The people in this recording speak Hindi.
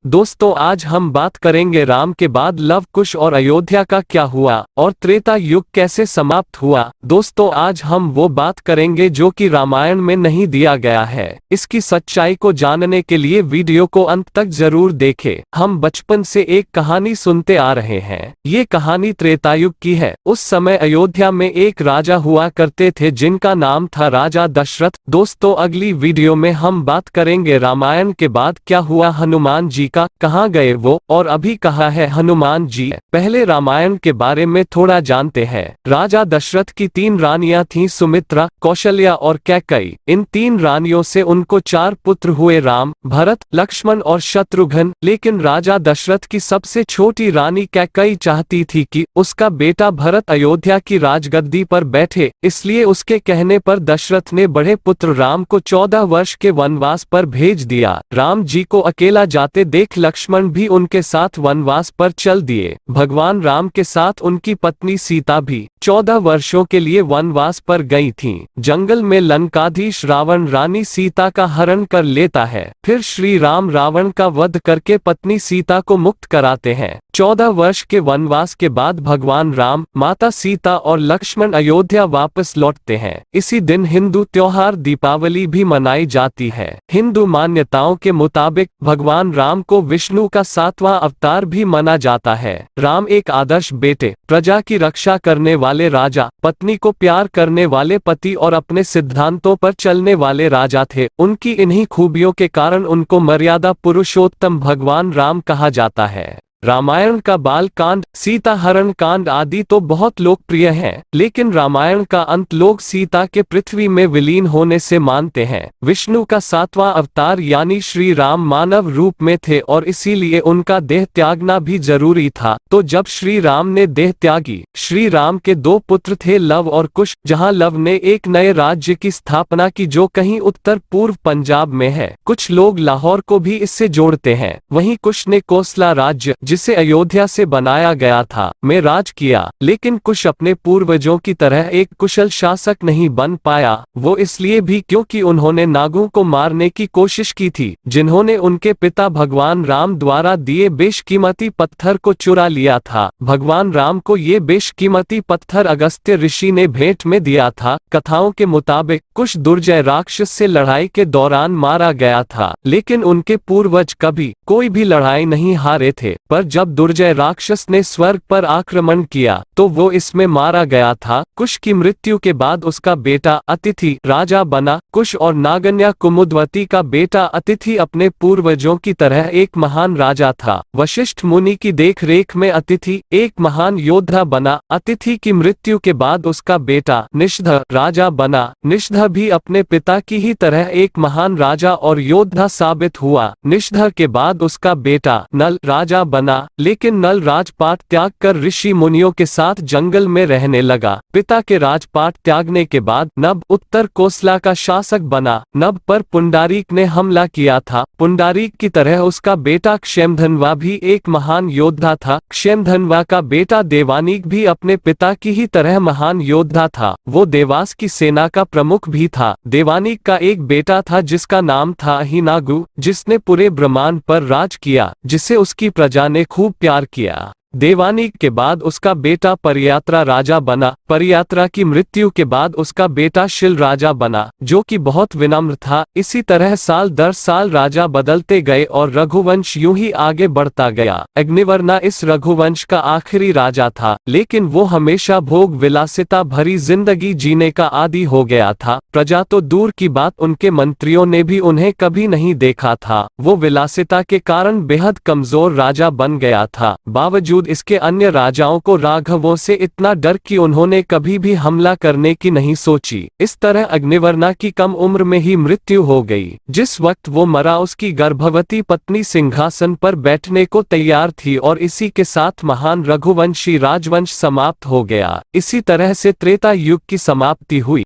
दोस्तों आज हम बात करेंगे राम के बाद लव कुश और अयोध्या का क्या हुआ और त्रेता युग कैसे समाप्त हुआ। दोस्तों आज हम वो बात करेंगे जो कि रामायण में नहीं दिया गया है। इसकी सच्चाई को जानने के लिए वीडियो को अंत तक जरूर देखें। हम बचपन से एक कहानी सुनते आ रहे हैं। ये कहानी त्रेतायुग की है। उस समय अयोध्या में एक राजा हुआ करते थे जिनका नाम था राजा दशरथ। दोस्तों अगली वीडियो में हम बात करेंगे रामायण के बाद क्या हुआ हनुमान जी का, कहाँ गए वो और अभी कहाँ है हनुमान जी। पहले रामायण के बारे में थोड़ा जानते हैं। राजा दशरथ की 3 रानियां थीं, सुमित्रा, कौशल्या और कैकेयी। इन 3 रानियों से उनको 4 पुत्र हुए, राम, भरत, लक्ष्मण और शत्रुघ्न। लेकिन राजा दशरथ की सबसे छोटी रानी कैकेयी चाहती थी कि उसका बेटा भरत अयोध्या की राजगद्दी पर बैठे, इसलिए उसके कहने पर दशरथ ने बड़े पुत्र राम को 14 वर्ष के वनवास पर भेज दिया। राम जी को अकेला जाते देख लक्ष्मण भी उनके साथ वनवास पर चल दिए। भगवान राम के साथ उनकी पत्नी सीता भी 14 वर्षों के लिए वनवास पर गई थीं। जंगल में लंकाधीश रावण रानी सीता का हरण कर लेता है। फिर श्री राम रावण का वध करके पत्नी सीता को मुक्त कराते हैं। 14 वर्ष के वनवास के बाद भगवान राम, माता सीता और लक्ष्मण अयोध्या वापस लौटते हैं। इसी दिन हिंदू त्योहार दीपावली भी मनाई जाती है। हिंदू मान्यताओं के मुताबिक भगवान राम को विष्णु का 7वां अवतार भी माना जाता है। राम एक आदर्श बेटे, प्रजा की रक्षा करने वाले राजा, पत्नी को प्यार करने वाले पति और अपने सिद्धांतों पर चलने वाले राजा थे। उनकी इन्हीं खूबियों के कारण उनको मर्यादा पुरुषोत्तम भगवान राम कहा जाता है। रामायण का बाल कांड, सीता हरण कांड आदि तो बहुत लोकप्रिय हैं, लेकिन रामायण का अंत लोग सीता के पृथ्वी में विलीन होने से मानते हैं। विष्णु का 7वां अवतार यानी श्री राम मानव रूप में थे और इसीलिए उनका देह त्यागना भी जरूरी था। तो जब श्री राम ने देह त्यागी, श्री राम के 2 पुत्र थे, लव और कुश। जहाँ लव ने एक नए राज्य की स्थापना की जो कहीं उत्तर पूर्व पंजाब में है। कुछ लोग लाहौर को भी इससे जोड़ते हैं। वहीं कुश ने कोसला राज्य, जिसे अयोध्या से बनाया गया था, में राज किया। लेकिन कुश अपने पूर्वजों की तरह एक कुशल शासक नहीं बन पाया। वो इसलिए भी क्योंकि उन्होंने नागों को मारने की कोशिश की थी, जिन्होंने उनके पिता भगवान राम द्वारा दिए बेशकीमती पत्थर को चुरा लिया था। भगवान राम को ये बेशकीमती पत्थर अगस्त्य ऋषि ने भेंट में दिया था। कथाओं के मुताबिक कुश दुर्जय राक्षस से लड़ाई के दौरान मारा गया था, लेकिन उनके पूर्वज कभी कोई भी लड़ाई नहीं हारे थे। पर जब दुर्जय राक्षस ने स्वर्ग पर आक्रमण किया तो वो इसमें मारा गया था। कुश की मृत्यु के बाद उसका बेटा अतिथि राजा बना। कुश और नागन्या कुमुदवती का बेटा अतिथि अपने पूर्वजों की तरह एक महान राजा था। वशिष्ठ मुनि की देखरेख में अतिथि एक महान योद्धा बना। अतिथि की मृत्यु के बाद उसका बेटा निषध राजा बना। निषध भी अपने पिता की ही तरह एक महान राजा और योद्धा साबित हुआ। निषध के बाद उसका बेटा नल राजा बना, लेकिन नल राजपाट त्याग कर ऋषि मुनियों के साथ जंगल में रहने लगा। पिता के राजपाट त्यागने के बाद नभ उत्तर कोसला का शासक बना। नभ पर पुंडारीक ने हमला किया था। पुंडारीक की तरह उसका बेटा क्षेमधन्वा भी एक महान योद्धा था। क्षेमधन्वा का बेटा देवानीक भी अपने पिता की ही तरह महान योद्धा था। वो देवास की सेना का प्रमुख भी था। देवानीक का एक बेटा था जिसका नाम था अहिनागु, जिसने पूरे ब्रह्मांड पर राज किया, जिसे उसकी प्रजा ने खूब प्यार किया। देवानीक के बाद उसका बेटा परियात्रा राजा बना। परियात्रा की मृत्यु के बाद उसका बेटा शिल राजा बना, जो कि बहुत विनम्र था। इसी तरह साल दर साल राजा बदलते गए और रघुवंश यूं ही आगे बढ़ता गया। अग्निवर्णा इस रघुवंश का आखिरी राजा था, लेकिन वो हमेशा भोग विलासिता भरी जिंदगी जीने का आदी हो गया था। प्रजा तो दूर की बात, उनके मंत्रियों ने भी उन्हें कभी नहीं देखा था। वो विलासिता के कारण बेहद कमजोर राजा बन गया था। बावजूद इसके अन्य राजाओं को राघवों से इतना डर कि उन्होंने कभी भी हमला करने की नहीं सोची। इस तरह अग्निवर्णा की कम उम्र में ही मृत्यु हो गई। जिस वक्त वो मरा उसकी गर्भवती पत्नी सिंहासन पर बैठने को तैयार थी और इसी के साथ महान रघुवंशी राजवंश समाप्त हो गया। इसी तरह से त्रेता युग की समाप्ति हुई।